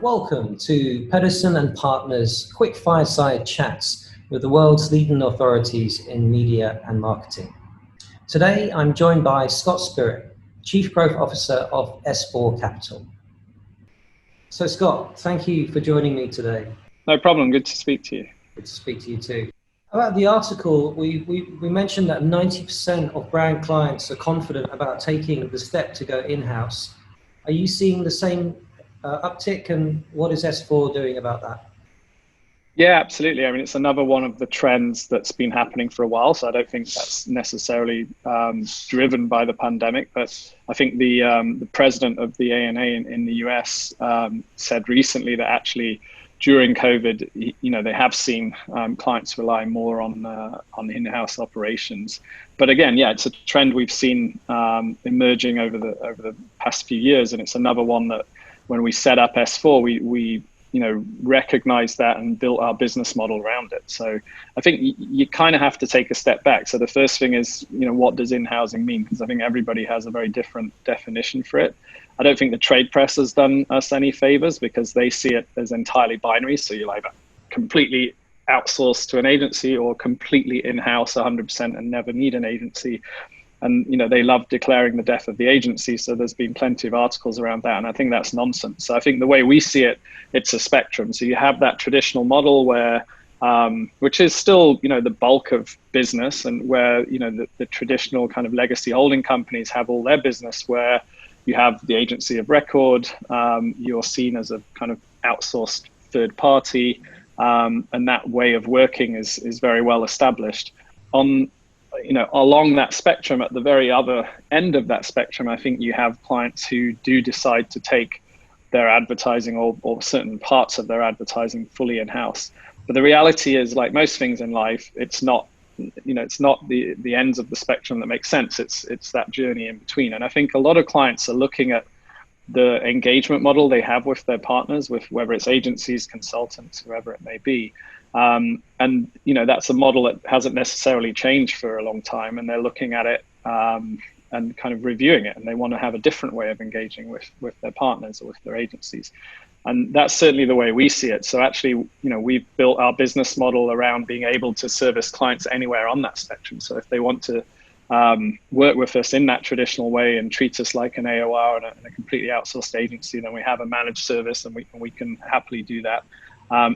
Welcome to Pedersen and Partners Quick Fireside Chats with the world's leading authorities in media and marketing. Today, I'm joined by Scott Spirit, Chief Growth Officer of S4 Capital. So Scott, thank you for joining me today. No problem, good to speak to you. Good to speak to you too. About the article, we mentioned that 90% of brand clients are confident about taking the step to go in-house. Are you seeing the same uptick, and what is S4 doing about that? Yeah, absolutely. I mean, it's another one of the trends that's been happening for a while. So I don't think that's necessarily driven by the pandemic. But I think the president of the ANA in the US said recently that actually during COVID, they have seen clients rely more on in-house operations. But again, yeah, it's a trend we've seen emerging over the past few years, and it's another one that when we set up S4, we recognized that and built our business model around it. So I think you kind of have to take a step back. So the first thing is, what does in-housing mean? Because I think everybody has a very different definition for it. I don't think the trade press has done us any favors because they see it as entirely binary. So you're either completely outsourced to an agency or completely in-house 100% and never need an agency. And, they love declaring the death of the agency. So there's been plenty of articles around that. And I think that's nonsense. So I think the way we see it, it's a spectrum. So you have that traditional model where, which is still, the bulk of business, and where, the traditional kind of legacy holding companies have all their business, where you have the agency of record, you're seen as a kind of outsourced third party. And that way of working is very well established. Along that spectrum, at the very other end of that spectrum, I think you have clients who do decide to take their advertising or certain parts of their advertising fully in-house. But the reality is, like most things in life, it's not the ends of the spectrum that makes sense. It's that journey in between. And I think a lot of clients are looking at the engagement model they have with their partners, with whether it's agencies, consultants, whoever it may be. And that's a model that hasn't necessarily changed for a long time, and they're looking at it and kind of reviewing it, and they want to have a different way of engaging with their partners or with their agencies. And that's certainly the way we see it. So actually, we've built our business model around being able to service clients anywhere on that spectrum. So if they want to work with us in that traditional way and treat us like an AOR and a completely outsourced agency, then we have a managed service, and we can happily do that.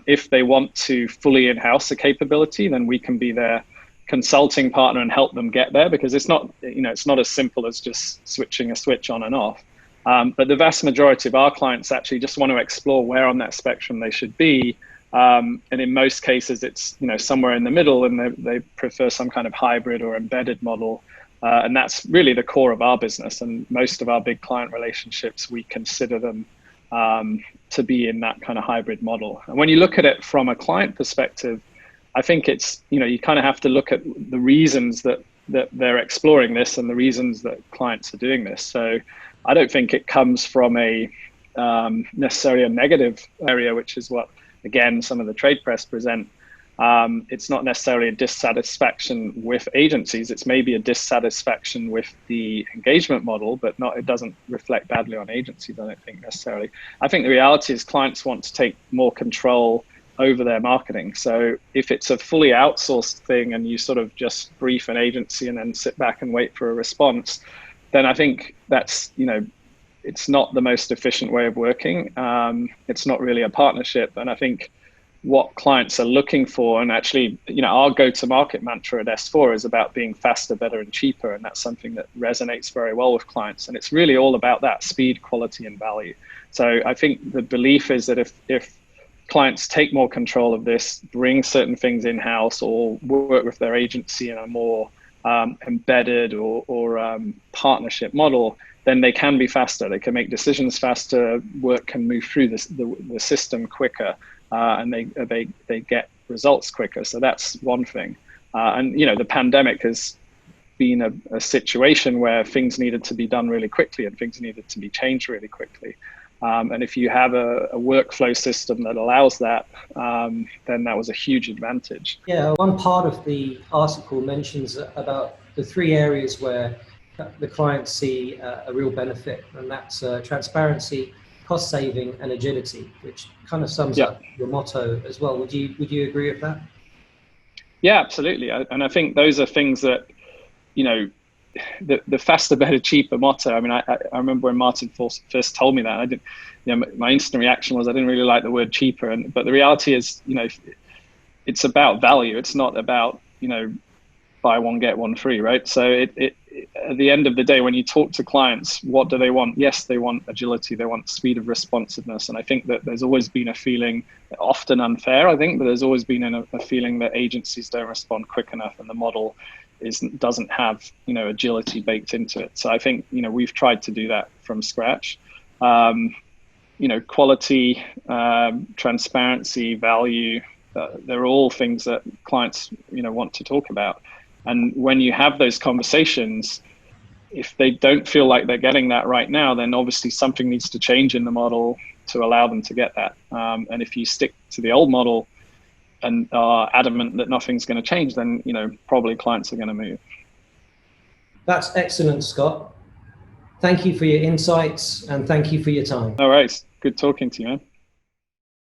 If they want to fully in-house a capability, then we can be their consulting partner and help them get there, because it's not as simple as just switching a switch on and off. But the vast majority of our clients actually just want to explore where on that spectrum they should be. And in most cases, it's somewhere in the middle, and they prefer some kind of hybrid or embedded model. And that's really the core of our business. And most of our big client relationships, we consider them to be in that kind of hybrid model. And when you look at it from a client perspective, I think it's, you kind of have to look at the reasons that they're exploring this and the reasons that clients are doing this. So I don't think it comes from necessarily a negative area, which is what, again, some of the trade press present. It's not necessarily a dissatisfaction with agencies. It's maybe a dissatisfaction with the engagement model, but it doesn't reflect badly on agencies, I don't think necessarily. I think the reality is clients want to take more control over their marketing. So if it's a fully outsourced thing and you sort of just brief an agency and then sit back and wait for a response, then I think that's, it's not the most efficient way of working. It's not really a partnership. And I think what clients are looking for, and actually, our go-to-market mantra at S4 is about being faster, better, and cheaper. And that's something that resonates very well with clients. And it's really all about that speed, quality, and value. So I think the belief is that if clients take more control of this, bring certain things in-house, or work with their agency in a more embedded or partnership model, then they can be faster. They can make decisions faster. Work can move through the system quicker, and they get results quicker. So that's one thing. And the pandemic has been a situation where things needed to be done really quickly and things needed to be changed really quickly. And if you have a workflow system that allows that, then that was a huge advantage. Yeah, one part of the article mentions about the three areas where the clients see a real benefit, and that's transparency, cost saving, and agility, which kind of sums up your motto as well. Would you agree with that? Yeah, absolutely. And I think those are things that, you know, the faster, better, cheaper motto. I mean, I remember when Martin first told me that, I didn't, you know, my instant reaction was I didn't really like the word cheaper. But the reality is, you know, it's about value. It's not about, you know, buy one, get one free, right? So it at the end of the day, when you talk to clients, what do they want? Yes, they want agility. They want speed of responsiveness. And I think that there's always been a feeling, often unfair, I think, but there's always been a feeling that agencies don't respond quick enough and the model doesn't have, you know, agility baked into it. So I think, you know, we've tried to do that from scratch. You know, quality, transparency, value, they're all things that clients, you know, want to talk about. And when you have those conversations, if they don't feel like they're getting that right now, then obviously something needs to change in the model to allow them to get that. And if you stick to the old model and are adamant that nothing's going to change, then, you know, probably clients are going to move. That's excellent, Scott. Thank you for your insights and thank you for your time. All right. Good talking to you, man.